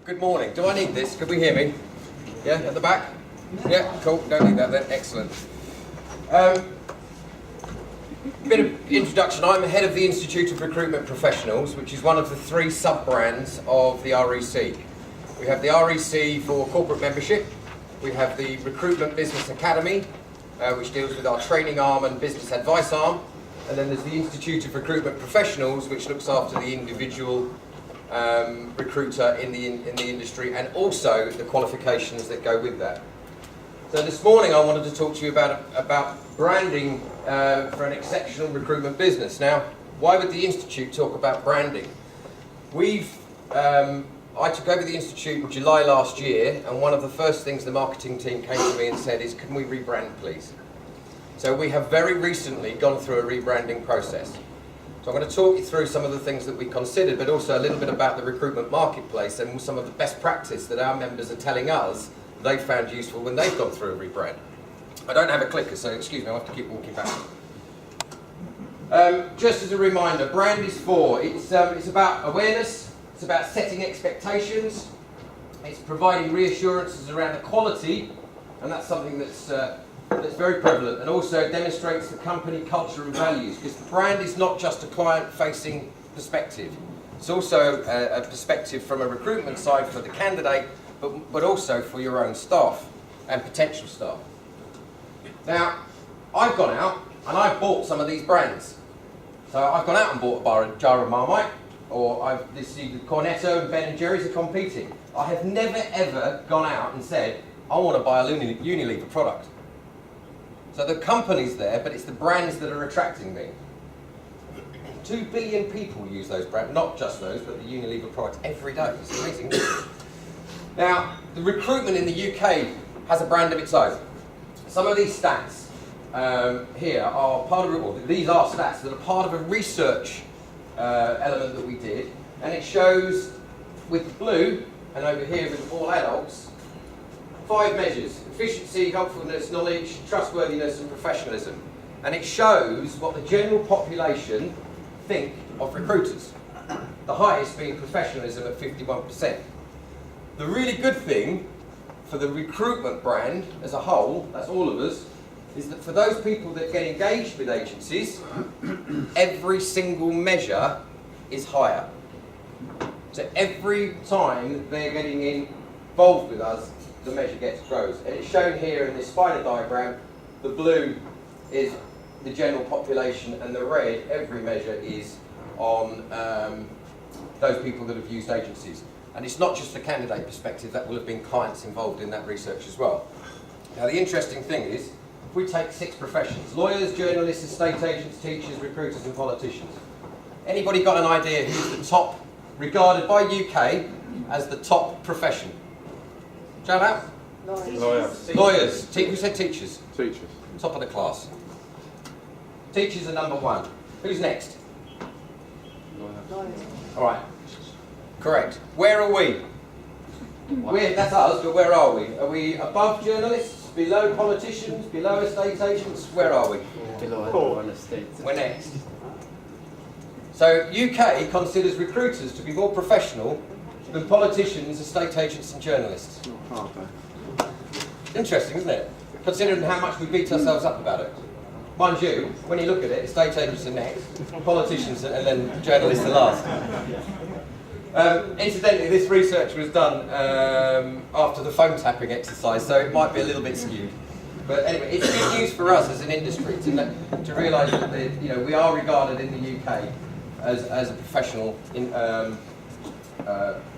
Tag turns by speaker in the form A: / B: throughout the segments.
A: Good morning. Do I need this? Could we hear me? Yeah, at the back? Yeah, cool. Don't need that then. Excellent. Bit of introduction. I'm head of the Institute of Recruitment Professionals, which is one of the 3 sub-brands of the REC. We have the REC for corporate membership. We have the Recruitment Business Academy, which deals with our training arm and business advice arm. And then there's the Institute of Recruitment Professionals, which looks after the individual recruiter in the industry and also the qualifications that go with that. So this morning I wanted to talk to you about branding for an exceptional recruitment business. Now, why would the Institute talk about branding? I took over the Institute in July last year, and one of the first things the marketing team came to me and said is, can we rebrand please? So we have very recently gone through a rebranding process. So I'm going to talk you through some of the things that we considered, but also a little bit about the recruitment marketplace and some of the best practice that our members are telling us they've found useful when they've gone through a rebrand. I don't have a clicker, so excuse me, I'll have to keep walking back. Just as a reminder, brand is it's about awareness, it's about setting expectations, it's providing reassurances around the quality, and that's something that's very prevalent, and also demonstrates the company culture and values, because the brand is not just a client-facing perspective. It's also a perspective from a recruitment side for the candidate, but also for your own staff and potential staff. Now, I've gone out and I've bought some of these brands. So I've gone out and bought a jar of Marmite, or this Cornetto and Ben & Jerry's are competing. I have never ever gone out and said, I want to buy a Unilever product. So the company's there, but it's the brands that are attracting me. 2 billion people use those brands, not just those, but the Unilever products every day. It's amazing. Now, the recruitment in the UK has a brand of its own. Some of these stats here are part of these are stats that are part of a research element that we did, and it shows with blue and over here with all adults 5 measures: efficiency, helpfulness, knowledge, trustworthiness and professionalism. And it shows what the general population think of recruiters. The highest being professionalism at 51%. The really good thing for the recruitment brand as a whole, that's all of us, is that for those people that get engaged with agencies, every single measure is higher. So every time they're getting involved with us, the measure grows. And it's shown here in this spider diagram. The blue is the general population, and the red, every measure, is on those people that have used agencies. And it's not just the candidate perspective, that will have been clients involved in that research as well. Now the interesting thing is, if we take 6 professions: lawyers, journalists, estate agents, teachers, recruiters and politicians. Anybody got an idea who's the top, regarded by UK as the top profession? Shout out.
B: Lawyers.
A: Lawyers. Who said teachers?
B: Teachers.
A: Top of the class. Teachers are number 1. Who's next?
B: Lawyers.
A: All right. Correct. Where are we? That's us, but where are we? Are we above journalists, below politicians, below estate agents? Where are we?
C: Below estate.
A: We're next. So UK considers recruiters to be more professional than politicians, estate agents and journalists. Interesting, isn't it? Considering how much we beat ourselves up about it. Mind you, when you look at it, estate agents are next, politicians and then journalists are last. Incidentally, this research was done after the phone tapping exercise, so it might be a little bit skewed. But anyway, it's good news for us as an industry to realise that we are regarded in the UK as a professional,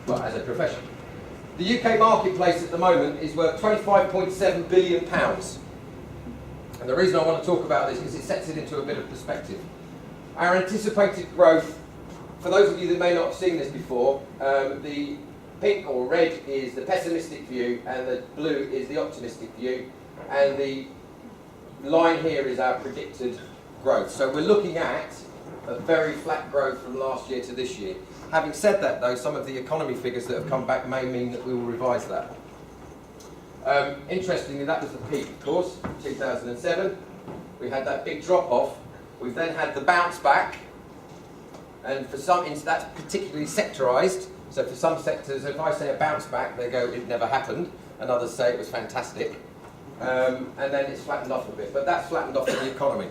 A: as a profession. The UK marketplace at the moment is worth £25.7 billion. And the reason I want to talk about this is it sets it into a bit of perspective. Our anticipated growth, for those of you that may not have seen this before, the pink or red is the pessimistic view and the blue is the optimistic view, and the line here is our predicted growth. So we're looking at a very flat growth from last year to this year. Having said that though, some of the economy figures that have come back may mean that we will revise that. Interestingly, that was the peak, of course, 2007. We had that big drop off. We've then had the bounce back, and for some, that's particularly sectorised. So for some sectors, if I say a bounce back, they go, it never happened, and others say it was fantastic. And then it's flattened off a bit, but that's flattened off in the economy.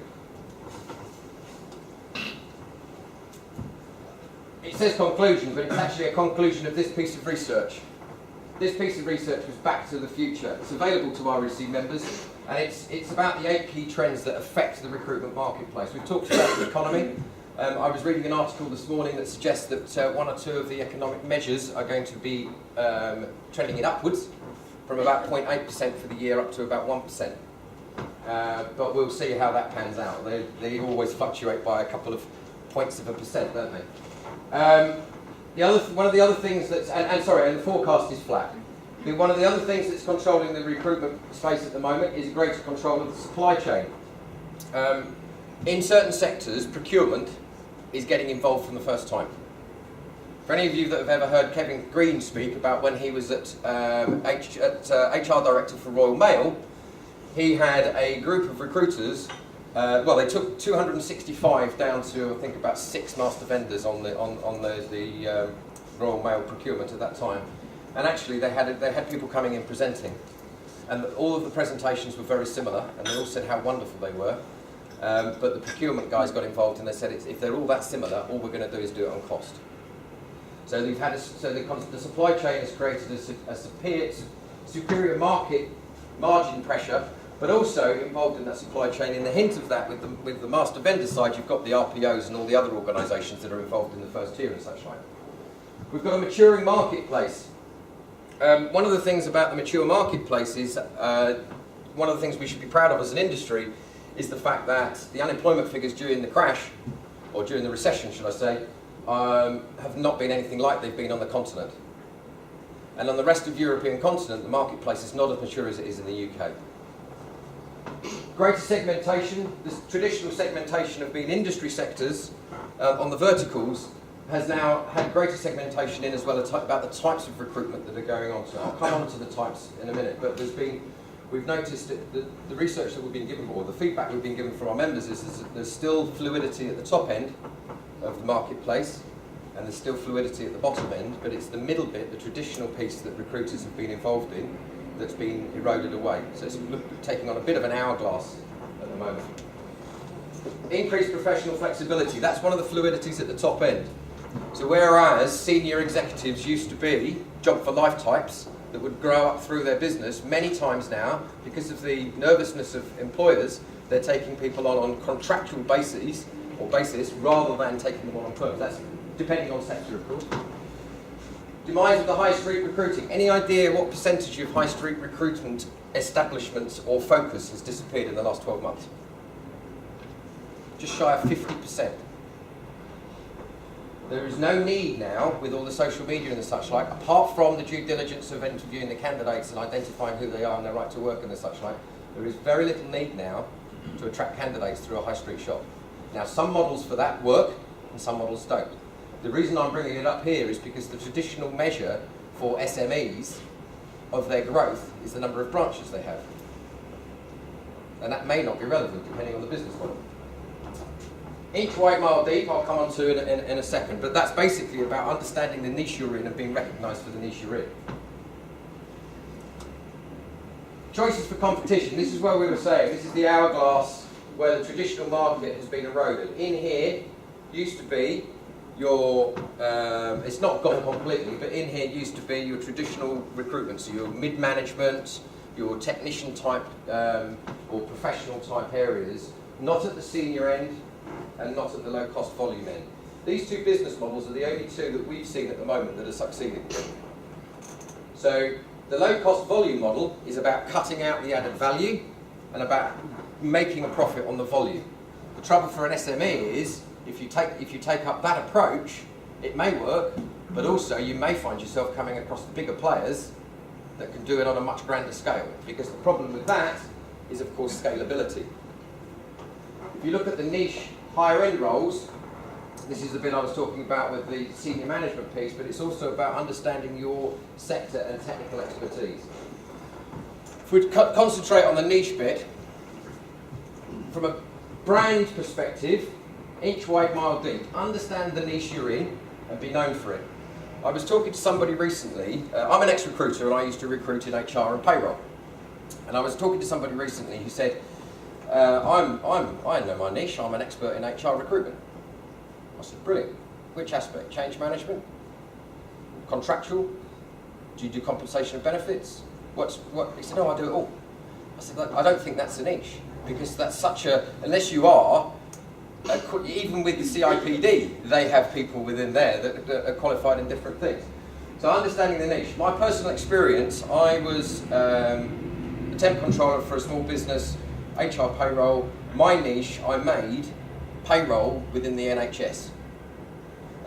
A: It says conclusion, but it's actually a conclusion of this piece of research. This piece of research was Back to the Future. It's available to REC members, and it's about the 8 key trends that affect the recruitment marketplace. We've talked about the economy. I was reading an article this morning that suggests that 1 or 2 of the economic measures are going to be trending it upwards, from about 0.8% for the year up to about 1%. But we'll see how that pans out. They always fluctuate by a couple of points of a percent, don't they? One of the other things that's, and the forecast is flat. One of the other things that's controlling the recruitment space at the moment is greater control of the supply chain. In certain sectors, procurement is getting involved for the first time. For any of you that have ever heard Kevin Green speak about when he was at HR Director for Royal Mail, he had a group of recruiters. They took 265 down to I think about 6 master vendors on the Royal Mail procurement at that time, and actually they had people coming in presenting, and all of the presentations were very similar, and they all said how wonderful they were. But the procurement guys got involved, and they said if they're all that similar, all we're going to do is do it on cost. So they've had the supply chain has created a superior market margin pressure, but also involved in that supply chain. In the hint of that, with the master vendor side, you've got the RPOs and all the other organisations that are involved in the first tier and such like. We've got a maturing marketplace. One of the things about the mature marketplace is one of the things we should be proud of as an industry is the fact that the unemployment figures during the crash, or during the recession, should I say, have not been anything like they've been on the continent. And on the rest of the European continent, the marketplace is not as mature as it is in the UK. Greater segmentation, this traditional segmentation of being industry sectors on the verticals has now had greater segmentation in as well about the types of recruitment that are going on. So I'll come on to the types in a minute, but we've noticed that the research that we've been given, or the feedback we've been given from our members is that there's still fluidity at the top end of the marketplace, and there's still fluidity at the bottom end, but it's the middle bit, the traditional piece that recruiters have been involved in, that's been eroded away. So it's taking on a bit of an hourglass at the moment. Increased professional flexibility, that's one of the fluidities at the top end. So whereas senior executives used to be job for life types that would grow up through their business, many times now, because of the nervousness of employers, they're taking people on contractual basis rather than taking them on perm. That's depending on sector, of course. Demise of the high street recruiting. Any idea what percentage of high street recruitment establishments or focus has disappeared in the last 12 months? Just shy of 50%. There is no need now, with all the social media and the such like, apart from the due diligence of interviewing the candidates and identifying who they are and their right to work and the such like, there is very little need now to attract candidates through a high street shop. Now, some models for that work and some models don't. The reason I'm bringing it up here is because the traditional measure for SMEs of their growth is the number of branches they have. And that may not be relevant depending on the business model. Inch wide, mile deep, I'll come on to in a second, but that's basically about understanding the niche you're in and being recognised for the niche you're in. Choices for competition, this is where we were saying, this is the hourglass where the traditional market has been eroded. In here used to be your, it's not gone completely, but in here used to be your traditional recruitment, so your mid-management, your technician type or professional type areas, not at the senior end and not at the low cost volume end. These two business models are the only two that we've seen at the moment that are succeeding. So the low cost volume model is about cutting out the added value and about making a profit on the volume. The trouble for an SME is if you take up that approach, it may work, but also you may find yourself coming across the bigger players that can do it on a much grander scale, because the problem with that is of course scalability. If you look at the niche higher end roles, this is the bit I was talking about with the senior management piece, but it's also about understanding your sector and technical expertise. If we concentrate on the niche bit, from a brand perspective, inch wide, mile deep, understand the niche you're in and be known for it. I was talking to somebody recently. I'm an ex-recruiter and I used to recruit in HR and payroll. And I was talking to somebody recently who said, I know my niche, I'm an expert in HR recruitment. I said, brilliant. Which aspect? Change management? Contractual? Do you do compensation and benefits? What? He said, no, I do it all. I said, I don't think that's a niche, because that's such a, unless you are, even with the CIPD, they have people within there that are qualified in different things. So understanding the niche. My personal experience, I was a temp controller for a small business, HR payroll. My niche, I made payroll within the NHS.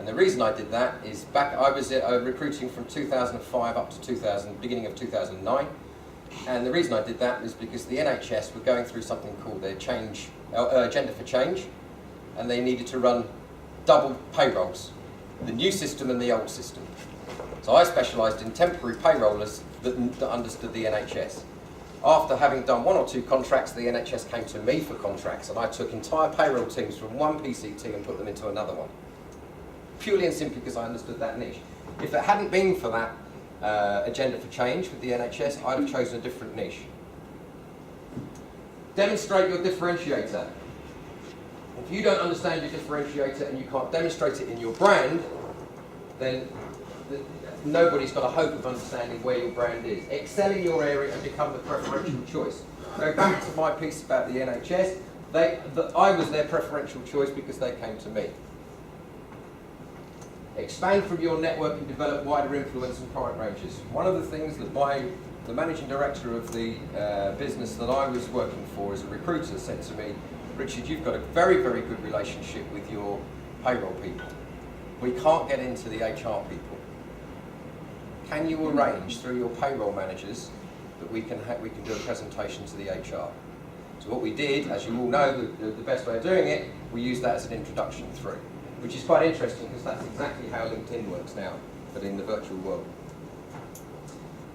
A: And the reason I did that is I was recruiting from 2005 up to beginning of 2009. And the reason I did that is because the NHS were going through something called their agenda for change, and they needed to run double payrolls, the new system and the old system. So I specialised in temporary payrollers that understood the NHS. After having done 1 or 2 contracts, the NHS came to me for contracts, and I took entire payroll teams from one PCT and put them into another one. Purely and simply because I understood that niche. If it hadn't been for that agenda for change with the NHS, I'd have chosen a different niche. Demonstrate your differentiator. If you don't understand your differentiator and you can't demonstrate it in your brand, then nobody's got a hope of understanding where your brand is. Excel in your area and become the preferential choice. Go back to my piece about the NHS. I was their preferential choice because they came to me. Expand from your network and develop wider influence and product ranges. One of the things that the managing director of the business that I was working for as a recruiter said to me, Richard, you've got a very, very good relationship with your payroll people. We can't get into the HR people. Can you arrange through your payroll managers that we can do a presentation to the HR? So what we did, as you all know, the best way of doing it, we used that as an introduction through, which is quite interesting because that's exactly how LinkedIn works now, but in the virtual world.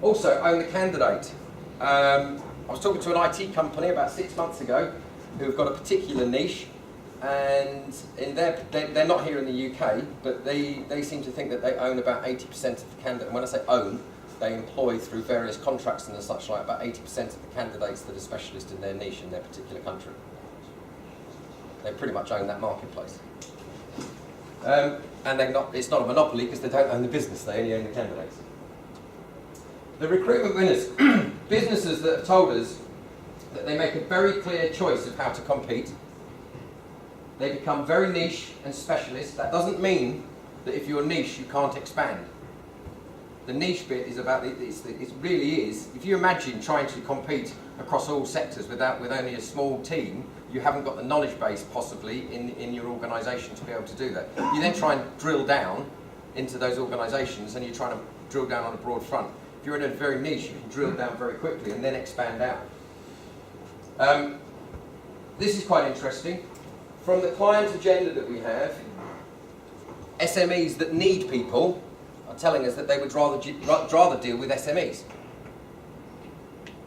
A: Also, own the candidate. I was talking to an IT company about 6 months ago who have got a particular niche, and they're not here in the UK, but they seem to think that they own about 80% of the candidate. And when I say own, they employ through various contracts and such like about 80% of the candidates that are specialists in their niche in their particular country. They pretty much own that marketplace. And it's not a monopoly because they don't own the business, they only own the candidates. The recruitment winners, businesses that have told us that they make a very clear choice of how to compete. They become very niche and specialist. That doesn't mean that if you're niche you can't expand. The niche bit is about, it really is, if you imagine trying to compete across all sectors with only a small team, you haven't got the knowledge base possibly in your organisation to be able to do that. You then try and drill down into those organisations and you're trying to drill down on a broad front. If you're in a very niche, you can drill down very quickly and then expand out. This is quite interesting. From the client agenda that we have, SMEs that need people are telling us that they would rather deal with SMEs.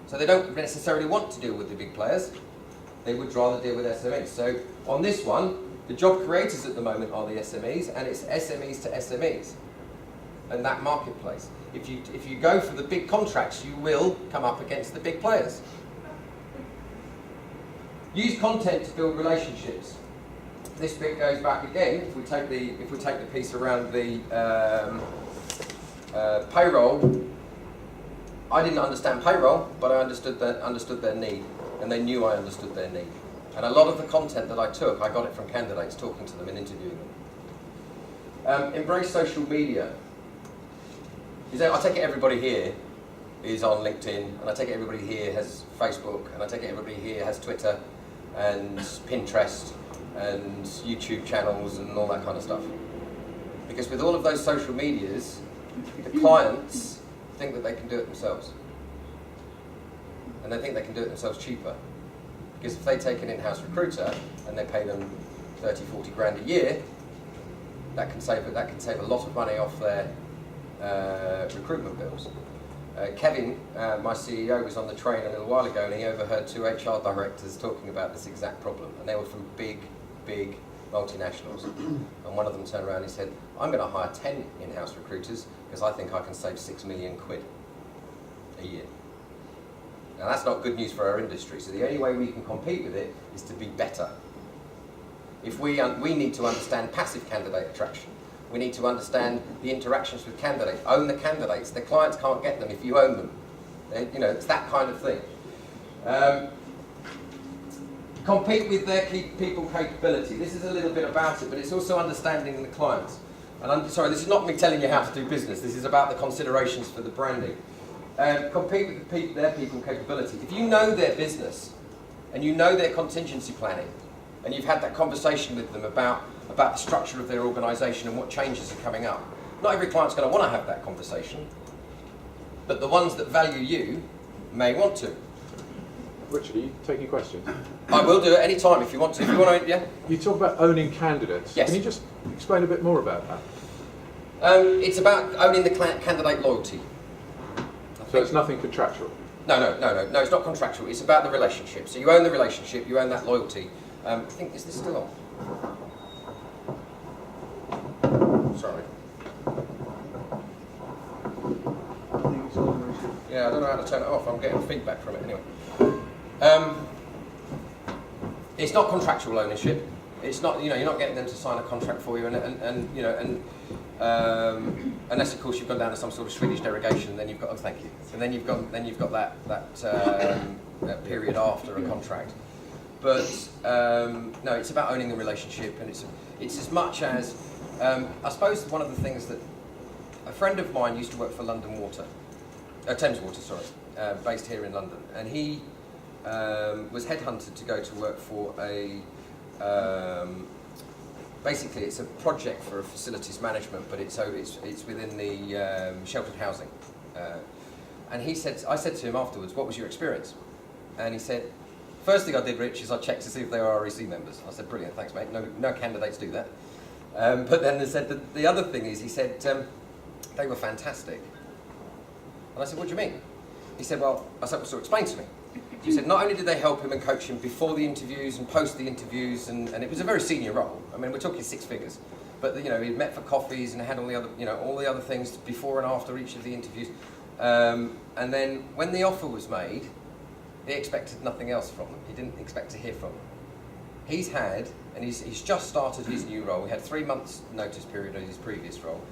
A: So they don't necessarily want to deal with the big players. They would rather deal with SMEs. So on this one, the job creators at the moment are the SMEs, and it's SMEs to SMEs and that marketplace. If you go for the big contracts, you will come up against the big players. Use content to build relationships. This bit goes back again. If we take the piece around the payroll, I didn't understand payroll, but I understood their need, and they knew I understood their need. And a lot of the content that I took, I got it from candidates, talking to them and interviewing them. Embrace social media. I take it everybody here is on LinkedIn, and I take it everybody here has Facebook, and I take it everybody here has Twitter and Pinterest and YouTube channels and all that kind of stuff. Because with all of those social medias, the clients think that they can do it themselves. And they think they can do it themselves cheaper. Because if they take an in-house recruiter and they pay them 30, 40 grand a year, that can save a lot of money off their recruitment bills. Kevin, my CEO, was on the train a little while ago and he overheard 2 HR directors talking about this exact problem. And they were from big multinationals. And one of them turned around and he said, I'm going to hire 10 in-house recruiters because I think I can save £6 million a year. Now that's not good news for our industry, so the only way we can compete with it is to be better. If we need to understand passive candidate attraction. We need to understand the interactions with candidates, own the candidates. The clients can't get them if you own them. It's that kind of thing. Compete with their people capability. This is a little bit about it, but it's also understanding the clients. And I'm sorry, this is not me telling you how to do business. This is about the considerations for the branding. Compete with their people capability. If you know their business and you know their contingency planning, and you've had that conversation with them about the structure of their organisation and what changes are coming up, not every client's going to want to have that conversation, but the ones that value you may want to.
B: Richard, are you taking questions?
A: I will do it any time if you want to. If you want to, yeah.
B: You talk about owning candidates.
A: Yes.
B: Can you just explain a bit more about that?
A: It's about owning the candidate loyalty.
B: So it's nothing contractual?
A: No, it's not contractual. It's about the relationship. So you own the relationship, you own that loyalty. I think, is this still on? Sorry. Yeah, I don't know how to turn it off. I'm getting feedback from it anyway. It's not contractual ownership. It's not, you're not getting them to sign a contract for you, unless of course you've gone down to some sort of Swedish derogation, then you've got, oh thank you, and then you've got that period after a contract. But no, it's about owning the relationship, and it's as much as I suppose one of the things that a friend of mine used to work for London Water, Thames Water, sorry, based here in London, and he was headhunted to go to work for basically it's a project for facilities management, but it's within the sheltered housing. And I said to him afterwards, what was your experience? And he said, first thing I did, Rich, is I checked to see if they were REC members. I said, brilliant, thanks mate, no candidates do that. But then they said that the other thing is, he said, they were fantastic. And I said, what do you mean? He said, well, so explain to me. He said, not only did they help him and coach him before the interviews and post the interviews, and it was a very senior role. I mean, we're talking 6 figures. But he met for coffees and had all the other things before and after each of the interviews. And then when the offer was made, he expected nothing else from them. He didn't expect to hear from them. He's just started his new role. He had 3 months notice period in his previous role.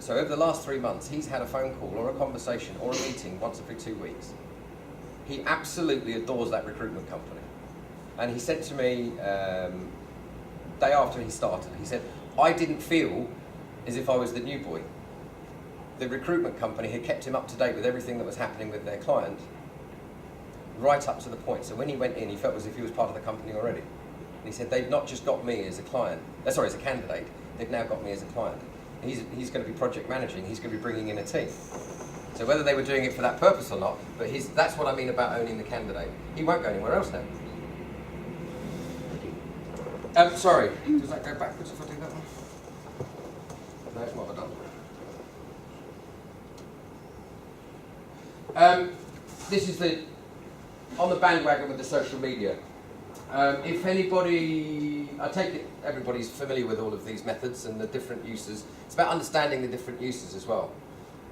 A: So over the last 3 months, he's had a phone call or a conversation or a meeting once every 2 weeks. He absolutely adores that recruitment company. And he said to me, day after he started, he said, I didn't feel as if I was the new boy. The recruitment company had kept him up to date with everything that was happening with their client, right up to the point. So when he went in, he felt as if he was part of the company already. And he said, they've not just got me as a client, as a candidate, they've now got me as a client. He's going to be project managing, he's going to be bringing in a team. So whether they were doing it for that purpose or not, but that's what I mean about owning the candidate. He won't go anywhere else now. Sorry, does that go backwards if I do that one? No, it's what I've done. This is on the bandwagon with the social media. If anybody, I take it everybody's familiar with all of these methods and the different uses. It's about understanding the different uses as well.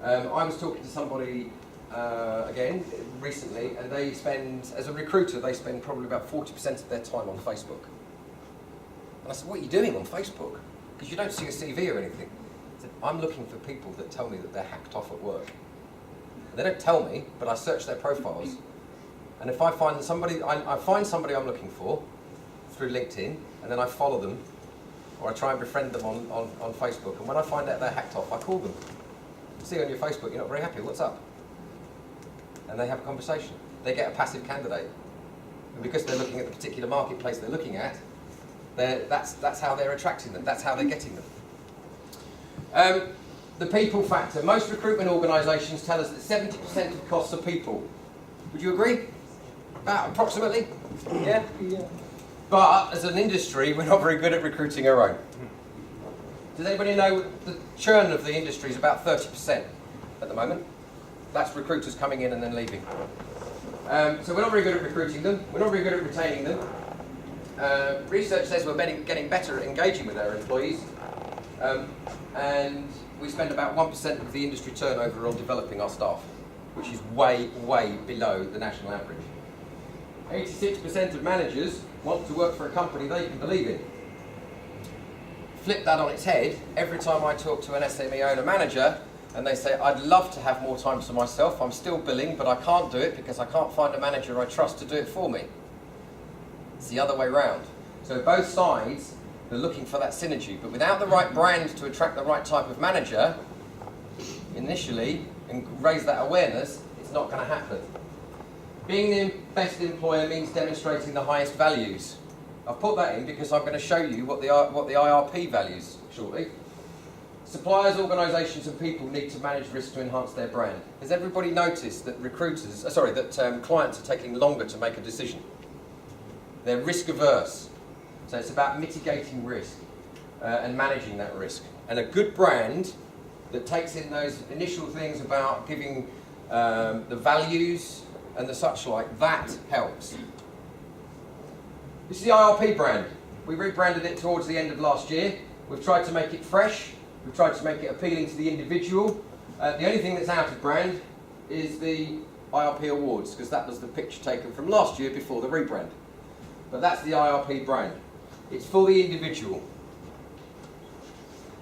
A: I was talking to somebody again recently, and they spend, as a recruiter, they spend probably about 40% of their time on Facebook. And I said, what are you doing on Facebook? Because you don't see a CV or anything. I said, I'm looking for people that tell me that they're hacked off at work. And they don't tell me, but I search their profiles. And if I find somebody, I find somebody I'm looking for through LinkedIn, and then I follow them, or I try and befriend them on Facebook. And when I find out they're hacked off, I call them. See on your Facebook, you're not very happy, what's up? And they have a conversation. They get a passive candidate. And because they're looking at the particular marketplace they're looking at, that's how they're attracting them, that's how they're getting them. The people factor. Most recruitment organisations tell us that 70% of costs are people. Would you agree? About approximately? Yeah? Yeah. But as an industry, we're not very good at recruiting our own. Does anybody know the churn of the industry is about 30% at the moment? That's recruiters coming in and then leaving. So we're not very good at recruiting them. We're not very good at retaining them. research says we're getting better at engaging with our employees, and we spend about 1% of the industry turnover on developing our staff, which is way, way below the national average. 86% of managers want to work for a company they can believe in. Flip that on its head, every time I talk to an SME owner manager and they say, I'd love to have more time to myself, I'm still billing, but I can't do it because I can't find a manager I trust to do it for me. It's the other way round. So both sides, they're looking for that synergy, but without the right brand to attract the right type of manager, initially, and raise that awareness, it's not going to happen. Being the best employer means demonstrating the highest values. I've put that in because I'm going to show you what the IRP values shortly. Suppliers, organisations and people need to manage risk to enhance their brand. Has everybody noticed that clients are taking longer to make a decision? They're risk averse. So it's about mitigating risk and managing that risk. And a good brand that takes in those initial things about giving the values and the such like, that helps. This is the IRP brand. We rebranded it towards the end of last year. We've tried to make it fresh. We've tried to make it appealing to the individual. The only thing that's out of brand is the IRP awards, because that was the picture taken from last year before the rebrand. But that's the IRP brand. It's for the individual.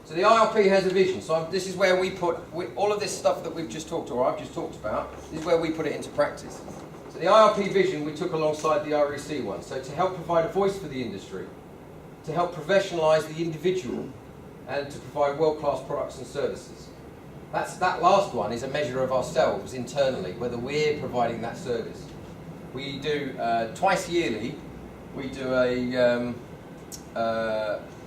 A: So the IRP has a vision. So this is where we put all of this stuff that we've just talked, or I've just talked about, this is where we put it into practice. So the IRP vision we took alongside the REC one. So to help provide a voice for the industry, to help professionalise the individual, and to provide world-class products and services. That last one is a measure of ourselves internally, whether we're providing that service. We do, twice yearly, we do a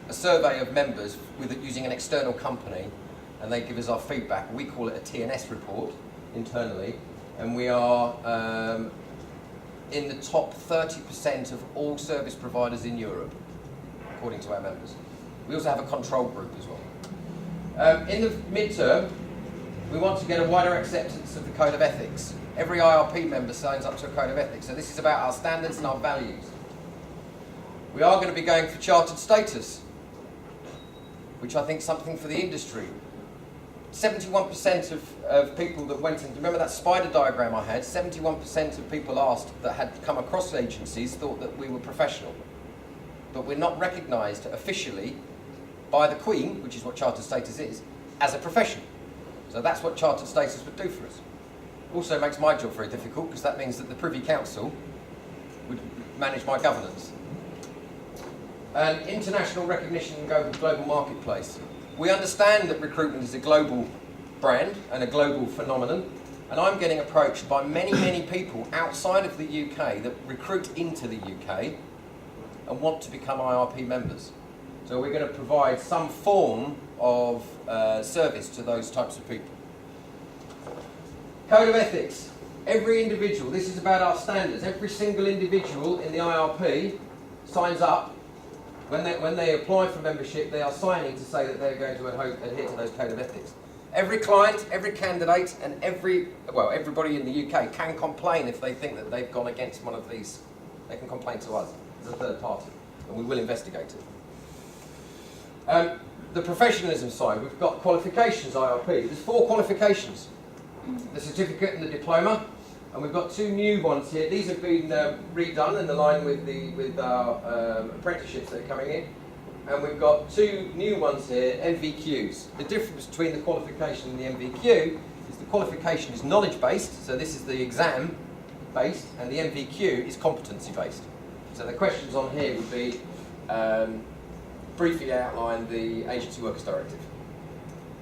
A: survey of members using an external company, and they give us our feedback. We call it a TNS report internally, and we are in the top 30% of all service providers in Europe, according to our members. We also have a control group as well. In the midterm, we want to get a wider acceptance of the Code of Ethics. Every IRP member signs up to a Code of Ethics, so this is about our standards and our values. We are going to be going for chartered status, which I think is something for the industry. 71% of people that went in, remember that spider diagram I had? 71% of people asked that had come across agencies thought that we were professional. But we're not recognised officially by the Queen, which is what chartered status is, as a profession. So that's what chartered status would do for us. Also makes my job very difficult, because that means that the Privy Council would manage my governance. And international recognition and global marketplace. We understand that recruitment is a global brand and a global phenomenon, and I'm getting approached by many, many people outside of the UK that recruit into the UK and want to become IRP members. So we're going to provide some form of service to those types of people. Code of Ethics. Every individual, this is about our standards, every single individual in the IRP signs up. When they apply for membership, they are signing to say that they're going to adhere to those Code of Ethics. Every client, every candidate, and everybody in the UK can complain if they think that they've gone against one of these. They can complain to us as a third party, and we will investigate it. The professionalism side, we've got qualifications IRP. There's 4 qualifications. The certificate and the diploma, and we've got 2 new ones here. These have been redone in line with our apprenticeships that are coming in. And we've got 2 new ones here, MVQs. The difference between the qualification and the MVQ is the qualification is knowledge-based, so this is the exam-based, and the MVQ is competency-based. So the questions on here would be briefly outline the Agency Workers Directive.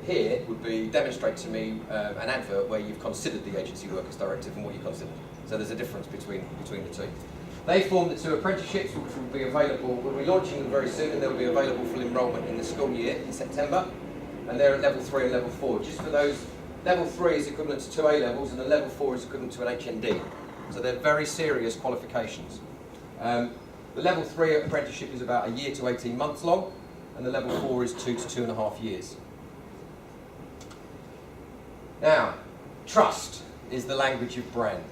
A: Here would be demonstrate to me an advert where you've considered the Agency Workers Directive and what you considered. So there's a difference between the two. They form the 2 apprenticeships, which will be available. We'll be launching them very soon, and they'll be available for enrolment in the school year in September. And they're at level 3 and level 4. Just for those, level 3 is equivalent to 2 A levels, and the level 4 is equivalent to an HND. So they're very serious qualifications. The level 3 apprenticeship is about a year to 18 months long, and the level 4 is 2 to 2.5 years. Now, trust is the language of brand.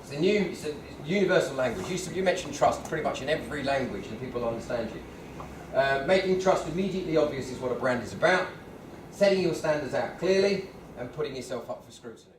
A: So it's a universal language. You mentioned trust pretty much in every language and people understand you. Making trust immediately obvious is what a brand is about. Setting your standards out clearly and putting yourself up for scrutiny.